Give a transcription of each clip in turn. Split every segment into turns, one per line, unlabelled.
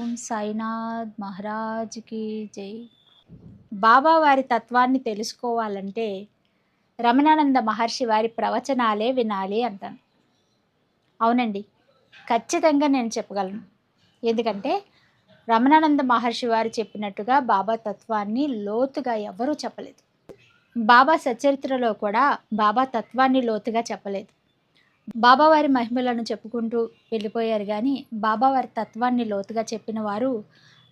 ఓం సాయినాథ్ మహారాజ్కి జై. బాబా వారి తత్వాన్ని తెలుసుకోవాలంటే రమణానంద మహర్షి వారి ప్రవచనాలే వినాలి అంటాను. అవునండి, ఖచ్చితంగా నేను చెప్పగలను. ఎందుకంటే రమణానంద మహర్షి వారు చెప్పినట్టుగా బాబా తత్వాన్ని లోతుగా ఎవరూ చెప్పలేదు. బాబా సచరిత్రలో కూడా బాబా తత్వాన్ని లోతుగా చెప్పలేదు. బాబా వారి మహిమలను చెప్పుకుంటూ వెళ్ళిపోయారు, కానీ బాబా వారి తత్వాన్ని లోతుగా చెప్పిన వారు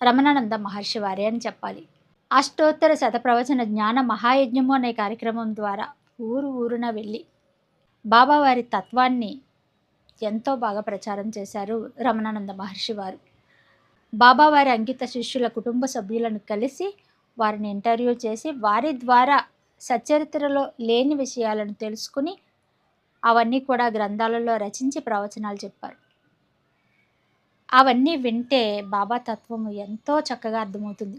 రమణానంద మహర్షి వారే అని చెప్పాలి. అష్టోత్తర శతప్రవచన జ్ఞాన మహాయజ్ఞము అనే కార్యక్రమం ద్వారా ఊరున వెళ్ళి బాబా వారి తత్వాన్ని ఎంతో బాగా ప్రచారం చేశారు రమణానంద మహర్షి వారు. బాబా వారి అంకిత శిష్యుల కుటుంబ సభ్యులను కలిసి వారిని ఇంటర్వ్యూ చేసి వారి ద్వారా సచరిత్రలో లేని విషయాలను తెలుసుకుని అవన్నీ కూడా గ్రంథాలలో రచించి ప్రవచనాలు చెప్పారు. అవన్నీ వింటే బాబా తత్వము ఎంతో చక్కగా అర్థమవుతుంది.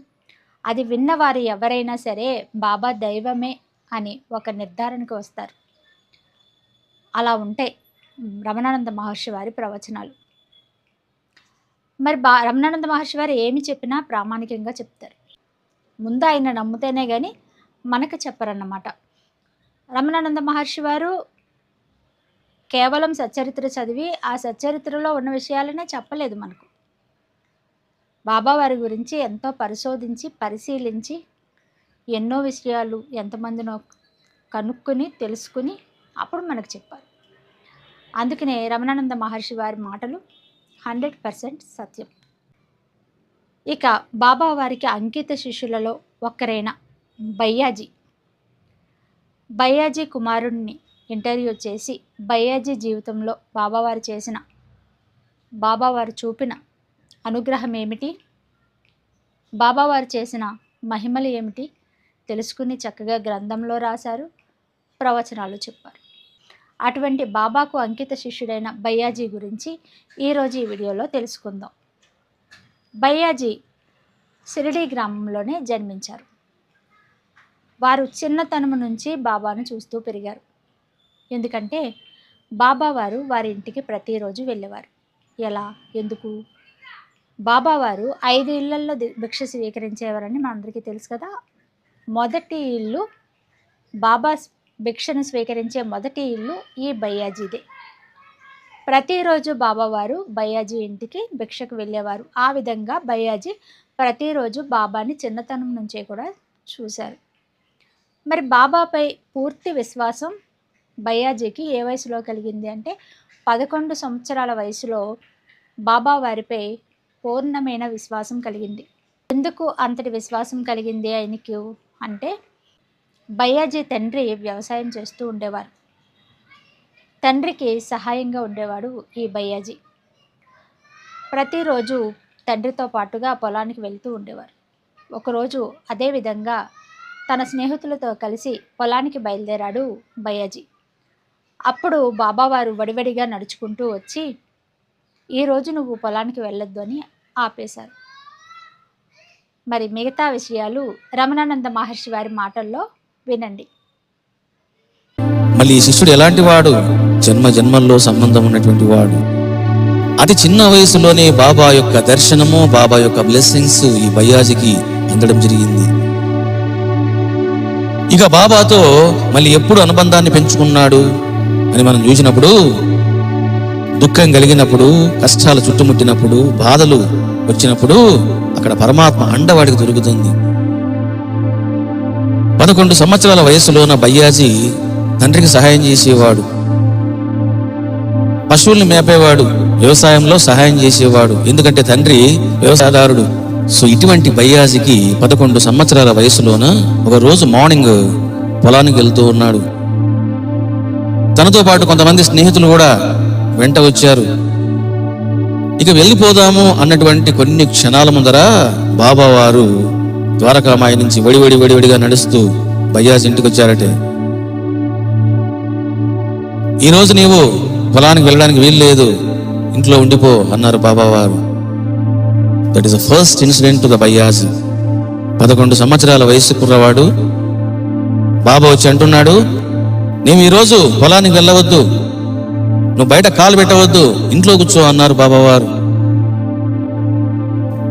అది విన్నవారు ఎవరైనా సరే బాబా దైవమే అని ఒక నిర్ధారణకు వస్తారు. అలా ఉంటాయి రమణానంద మహర్షి వారి ప్రవచనాలు. మరి రమణానంద మహర్షి వారు ఏమి చెప్పినా ప్రామాణికంగా చెప్తారు. ముందు ఆయన నమ్ముతేనే కానీ మనకు చెప్పరన్నమాట. రమణానంద మహర్షి వారు కేవలం సచ్చరిత్ర చదివి ఆ సచ్చరిత్రలో ఉన్న విషయాలనే చెప్పలేదు మనకు. బాబా వారి గురించి ఎంతో పరిశోధించి పరిశీలించి ఎన్నో విషయాలు ఎంతమందినో కనుక్కొని తెలుసుకుని అప్పుడు మనకు చెప్పారు. అందుకనే రమణానంద మహర్షి వారి మాటలు 100% సత్యం. ఇక బాబా వారికి అంకిత శిష్యులలో ఒక్కరైన బయ్యాజీ కుమారుణ్ణి ఇంటర్వ్యూ చేసి బయ్యాజీ జీవితంలో బాబావారు చూపిన అనుగ్రహం ఏమిటి, బాబావారు చేసిన మహిమలు ఏమిటి తెలుసుకుని చక్కగా గ్రంథంలో రాశారు, ప్రవచనాలు చెప్పారు. అటువంటి బాబాకు అంకిత శిష్యుడైన బయ్యాజీ గురించి ఈరోజు ఈ వీడియోలో తెలుసుకుందాం. బయ్యాజీ షిరిడీ గ్రామంలోనే జన్మించారు. వారు చిన్నతనం నుంచి బాబాను చూస్తూ పెరిగారు. ఎందుకంటే బాబావారు వారి ఇంటికి ప్రతిరోజు వెళ్ళేవారు. ఎలా, ఎందుకు? బాబావారు 5 ఇళ్లల్లో భిక్ష స్వీకరించేవారని మనందరికీ తెలుసు కదా. మొదటి ఇల్లు బాబా భిక్షను స్వీకరించే మొదటి ఇల్లు ఈ బయ్యాజీదే. ప్రతిరోజు బాబావారు బయ్యాజీ ఇంటికి భిక్షకు వెళ్ళేవారు. ఆ విధంగా బయ్యాజీ ప్రతిరోజు బాబాని చిన్నతనం నుంచే కూడా చూశారు. మరి బాబాపై పూర్తి విశ్వాసం బయ్యాజీకి ఏ వయసులో కలిగింది అంటే 11 సంవత్సరాల వయసులో బాబా వారిపై పూర్ణమైన విశ్వాసం కలిగింది. ఎందుకు అంతటి విశ్వాసం కలిగింది ఆయనకు అంటే బయ్యాజీ తండ్రి వ్యవసాయం చేస్తూ ఉండేవారు. తండ్రికి సహాయంగా ఉండేవాడు ఈ బయ్యాజీ. ప్రతిరోజు తండ్రితో పాటుగా పొలానికి వెళ్తూ ఉండేవారు. ఒకరోజు అదేవిధంగా తన స్నేహితులతో కలిసి పొలానికి బయలుదేరాడు బయ్యాజీ. అప్పుడు బాబావారు వడివడిగా నడుచుకుంటూ వచ్చి, ఈరోజు నువ్వు పొలానికి వెళ్ళొద్దు అని ఆపేశారు. మరి మిగతా విషయాలు రమణానంద మహర్షి వారి మాటల్లో వినండి.
మళ్ళీ ఈ శిష్యుడు ఎలాంటి వాడు? జన్మల్లో సంబంధం ఉన్నటువంటి వాడు. అతి చిన్న వయసులోనే బాబా యొక్క దర్శనము, బాబా యొక్క బ్లెస్సింగ్స్ ఈ బయ్యాజీకి అందడం జరిగింది. ఇక బాబాతో మళ్ళీ ఎప్పుడు అనుబంధాన్ని పెంచుకున్నాడు అని మనం చూసినప్పుడు, దుఃఖం కలిగినప్పుడు, కష్టాలు చుట్టుముట్టినప్పుడు, బాధలు వచ్చినప్పుడు అక్కడ పరమాత్మ అండవాడికి దొరుకుతుంది. 11 సంవత్సరాల వయసులోన బయ్యాజీ తండ్రికి సహాయం చేసేవాడు, పశువుల్ని మేపేవాడు, వ్యవసాయంలో సహాయం చేసేవాడు. ఎందుకంటే తండ్రి వ్యవసాయదారుడు. సో ఇటువంటి బయ్యాజీకి 11 సంవత్సరాల వయసులోన ఒక రోజు మార్నింగ్ పొలానికి వెళ్తూ ఉన్నాడు. తనతో పాటు కొంతమంది స్నేహితులు కూడా వెంట వచ్చారు. ఇక వెళ్ళిపోదాము అన్నటువంటి కొన్ని క్షణాల ముందర బాబావారు ద్వారకామాయి నుంచి వడివడిగా నడుస్తూ బయ్యాజీ ఇంటికి వచ్చారటే. ఈరోజు నీవు పొలానికి వెళ్ళడానికి వీలు లేదు, ఇంట్లో ఉండిపో అన్నారు బాబావారు. That is the first incident to the Bayyaji. 11 సంవత్సరాల వయసు కుర్రవాడు బాబా వచ్చి అంటున్నాడు, నీవు ఈరోజు పొలానికి వెళ్ళవద్దు, నువ్వు బయట కాలు పెట్టవద్దు, ఇంట్లో కూర్చో అన్నారు బాబావారు.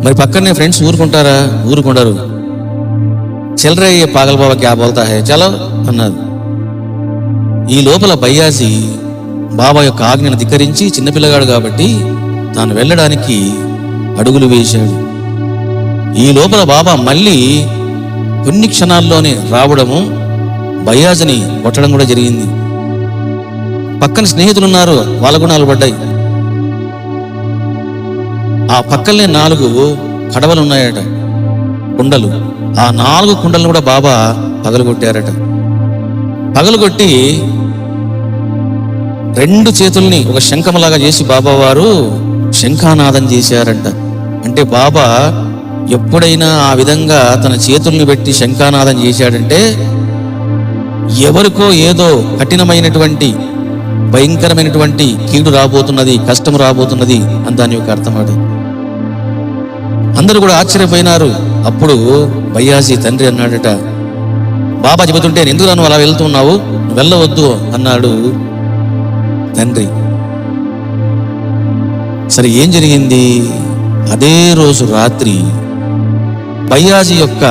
మరి పక్కనే ఫ్రెండ్స్ ఊరుకుంటారా? ఊరుకుంటారు. చల్ రే పాగల్ బాబా క్యా బోల్తా హై చలో అన్నారు. ఈ లోపల బయ్యాజీ బాబా యొక్క ఆజ్ఞను ధిక్కరించి, చిన్నపిల్లగాడు కాబట్టి తాను వెళ్ళడానికి అడుగులు వేశాడు. ఈ లోపల బాబా మళ్ళీ కొన్ని క్షణాల్లోనే రావడము, బయ్యాజని కొట్టడం కూడా జరిగింది. పక్కన స్నేహితులు ఉన్నారు, వాళ్ళ గుణాలు పడ్డాయి. ఆ పక్కనే 4 కడవలు ఉన్నాయట, కుండలు. ఆ 4 కుండలను కూడా బాబా పగలగొట్టారట. పగలగొట్టి 2 చేతుల్ని ఒక శంఖములాగా చేసి బాబా వారు శంఖానాదం చేశారంట. అంటే బాబా ఎప్పుడైనా ఆ విధంగా తన చేతుల్ని పెట్టి శంఖానాదం చేశాడంటే ఎవరికో ఏదో కఠినమైనటువంటి భయంకరమైనటువంటి కీడు రాబోతున్నది, కష్టం రాబోతున్నది అని దాని యొక్క అర్థమాడు. అందరూ కూడా ఆశ్చర్యపోయినారు. అప్పుడు బయ్యాజీ తండ్రి అన్నాడట, బాబా చెబుతుంటే ఎందుకు నువ్వు అలా వెళ్తున్నావు, వెళ్ళవద్దు అన్నాడు తండ్రి. సరే, ఏం జరిగింది? అదే రోజు రాత్రి బయ్యాజీ యొక్క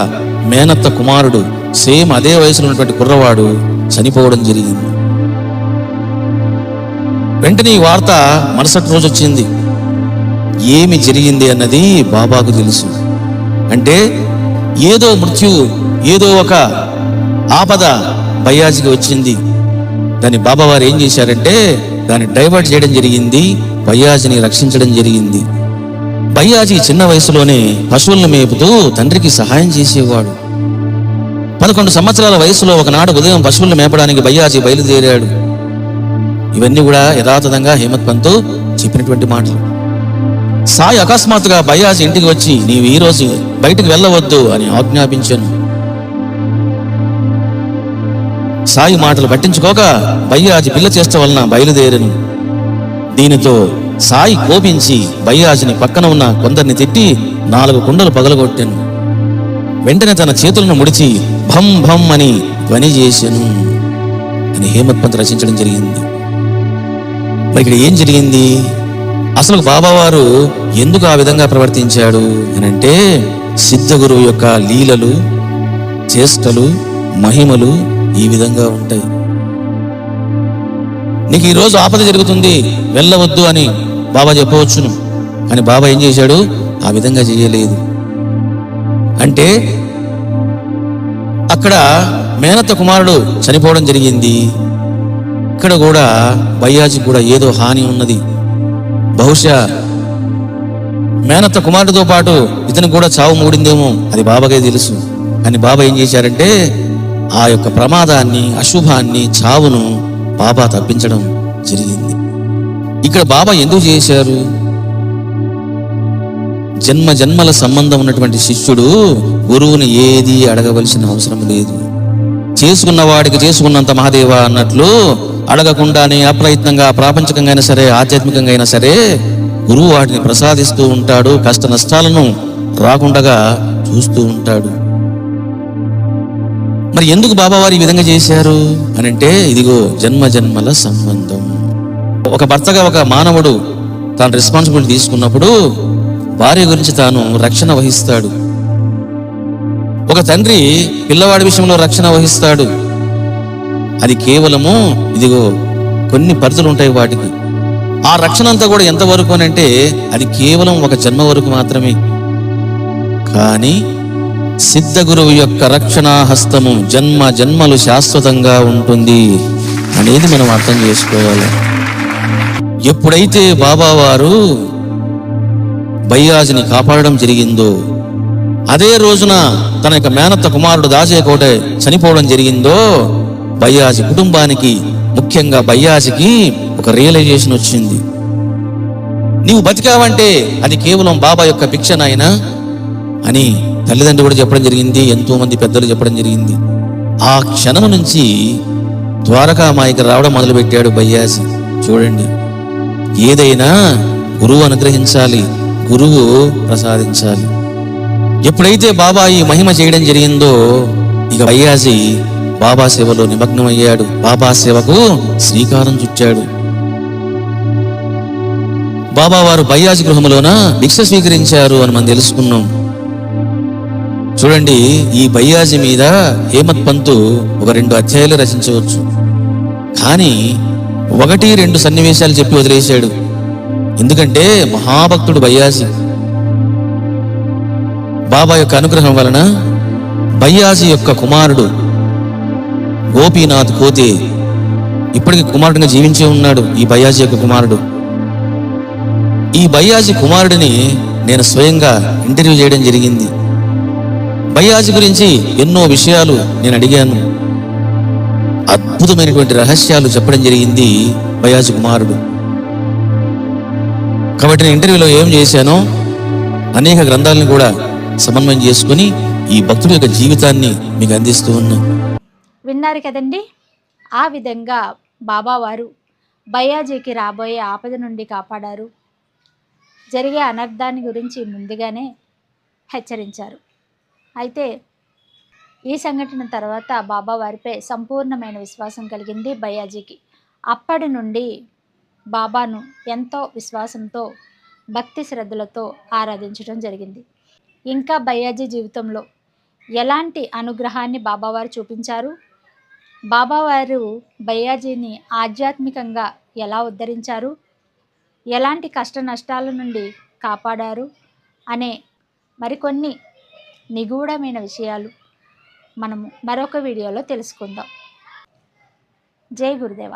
మేనత్త కుమారుడు, సేమ్ అదే వయసులో ఉన్నటువంటి కుర్రవాడు చనిపోవడం జరిగింది. వెంటనే ఈ వార్త మరుసటి రోజు వచ్చింది. ఏమి జరిగింది అన్నది బాబాకు తెలుసు. అంటే ఏదో మృత్యువు, ఏదో ఒక ఆపద బయ్యాజీకి వచ్చింది. దాన్ని బాబా వారు ఏం చేశారంటే దాన్ని డైవర్ట్ చేయడం జరిగింది, బయ్యాజీని రక్షించడం జరిగింది. బయ్యాజీ చిన్న వయసులోనే పశువులను మేపుతూ తండ్రికి సహాయం చేసేవాడు. 11 సంవత్సరాల వయసులో ఒకనాడు ఉదయం పశువులను మేపడానికి బయ్యాజీ బయలుదేరాడు. ఇవన్నీ కూడా యథాతథంగా హేమత్ పంత్ చెప్పినటువంటి మాటలు. సాయి అకస్మాత్తుగా బయ్యాజీ ఇంటికి వచ్చి, నీవు ఈరోజు బయటికి వెళ్ళవద్దు అని ఆజ్ఞాపించాను. సాయి మాటలు పట్టించుకోక బయ్యాజీ పిల్ల చేష్ట వలన బయలుదేరను. దీనితో సాయి కోపించి బయ్యాజీని పక్కన ఉన్న కొందరిని తిట్టి 4 కుండలు పగలగొట్టాను. వెంటనే తన చేతులను ముడిచి భం భం అని ధ్వని చేశాను అని హేమత్ పంత్ రచించడం జరిగింది. మరి ఇక్కడ ఏం జరిగింది? అసలు బాబావారు ఎందుకు ఆ విధంగా ప్రవర్తించాడు అని అంటే, సిద్ధ గురువు యొక్క లీలలు, చేష్టలు, మహిమలు ఈ విధంగా ఉంటాయి. నీకు ఈరోజు ఆపద జరుగుతుంది, వెళ్ళవద్దు అని బాబా చెప్పవచ్చును. కానీ బాబా ఏం చేశాడు? ఆ విధంగా చేయలేదు. అంటే అక్కడ మేనత్త కుమారుడు చనిపోవడం జరిగింది. ఇక్కడ కూడా బయ్యాజీ కూడా ఏదో హాని ఉన్నది. బహుశా మేనత్త కుమారుడితో పాటు ఇతను కూడా చావు మూడిందేమో, అది బాబాకే తెలుసు. అని బాబా ఏం చేశారంటే ఆ యొక్క ప్రమాదాన్ని, అశుభాన్ని, చావును బాబా తప్పించడం జరిగింది. ఇక్కడ బాబా ఎందుకు చేశారు? జన్మ జన్మల సంబంధం ఉన్నటువంటి శిష్యుడు గురువుని ఏది అడగవలసిన అవసరం లేదు. చేసుకున్న వాడికి చేసుకున్నంత మహాదేవ అన్నట్లు అడగకుండానే అప్రయత్నంగా, ప్రాపంచికంగా అయినా సరే, ఆధ్యాత్మికంగా అయినా సరే గురువు వాటిని ప్రసాదిస్తూ ఉంటాడు. కష్ట నష్టాలను రాకుండా చూస్తూ ఉంటాడు. మరి ఎందుకు బాబావారు ఈ విధంగా చేశారు అని అంటే, ఇదిగో జన్మ జన్మల సంబంధం. ఒక భర్తగా ఒక మానవుడు తాను రెస్పాన్సిబిలిటీ తీసుకున్నప్పుడు భార్య గురించి తాను రక్షణ వహిస్తాడు. ఒక తండ్రి పిల్లవాడి విషయంలో రక్షణ వహిస్తాడు. అది కేవలము ఇదిగో కొన్ని పరిధులు ఉంటాయి వాటికి. ఆ రక్షణ అంతా కూడా ఎంతవరకు అని అంటే అది కేవలం ఒక జన్మ వరకు మాత్రమే. కానీ సిద్ధ గురువు యొక్క రక్షణా హస్తము జన్మ జన్మలు శాశ్వతంగా ఉంటుంది అనేది మనం అర్థం చేసుకోవాలి. ఎప్పుడైతే బాబావారు బయ్యాజిని కాపాడడం జరిగిందో, అదే రోజున తన యొక్క మేనత్త కుమారుడు దాజేకోటే చనిపోవడం జరిగిందో, బయ్యాజి కుటుంబానికి, ముఖ్యంగా బయ్యాజికి ఒక రియలైజేషన్ వచ్చింది. నీవు బతికావంటే అది కేవలం బాబా యొక్క భిక్ష నాయనా అని తల్లిదండ్రులు కూడా చెప్పడం జరిగింది, ఎంతో మంది పెద్దలు చెప్పడం జరిగింది. ఆ క్షణం నుంచి ద్వారకామాయికి రావడం మొదలుపెట్టాడు బయ్యాజి. చూడండి, ఏదైనా గురువు అనుగ్రహించాలి, గురువు ప్రసాదించాలి. ఎప్పుడైతే బాబా ఈ మహిమ చేయడం జరిగిందో, ఇక బయ్యాజి బాబా సేవలో నిమగ్నమయ్యాడు. బాబా సేవకు శ్రీకారం చుట్టాడు. బాబా వారు బయ్యాజీ గృహములోన భిక్ష స్వీకరించారు అని మనం తెలుసుకున్నాం. చూడండి, ఈ బయ్యాజీ మీద హేమత్ పంతు ఒక 2 అధ్యాయాలు రచించవచ్చు. కానీ 1-2 సన్నివేశాలు చెప్పి వదిలేశాడు. ఎందుకంటే మహాభక్తుడు బయ్యాజీ. బాబా యొక్క అనుగ్రహం వలన బయ్యాజీ యొక్క కుమారుడు గోపీనాథ్ కోతే ఇప్పటికి కుమారుడిగా జీవించే ఉన్నాడు. ఈ బయ్యాజీ యొక్క కుమారుడు. ఈ బయ్యాజీ కుమారుడిని నేను స్వయంగా ఇంటర్వ్యూ చేయడం జరిగింది. బయ్యాజీ గురించి ఎన్నో విషయాలు నేను అడిగాను. అద్భుతమైనటువంటి రహస్యాలు చెప్పడం జరిగింది బయ్యాజీ కుమారుడు. కాబట్టి నేను ఇంటర్వ్యూలో ఏం చేశానో అనేక గ్రంథాలను కూడా సమన్వయం చేసుకుని ఈ భక్తుడి యొక్క జీవితాన్ని మీకు అందిస్తూ ఉన్నాం.
విన్నారు కదండి. ఆ విధంగా బాబావారు బయ్యాజీకి రాబోయే ఆపద నుండి కాపాడారు. జరిగే అనర్థాన్ని గురించి ముందుగానే హెచ్చరించారు. అయితే ఈ సంఘటన తర్వాత బాబావారిపై సంపూర్ణమైన విశ్వాసం కలిగింది బయ్యాజీకి. అప్పటి నుండి బాబాను ఎంతో విశ్వాసంతో, భక్తి శ్రద్ధలతో ఆరాధించడం జరిగింది. ఇంకా బయ్యాజీ జీవితంలో ఎలాంటి అనుగ్రహాన్ని బాబావారు చూపించారు, బాబావారు బయ్యాజీని ఆధ్యాత్మికంగా ఎలా ఉద్ధరించారు, ఎలాంటి కష్ట నష్టాల నుండి కాపాడారు అనే మరికొన్ని నిగూఢమైన విషయాలు మనము మరొక వీడియోలో తెలుసుకుందాం. జై గురుదేవ.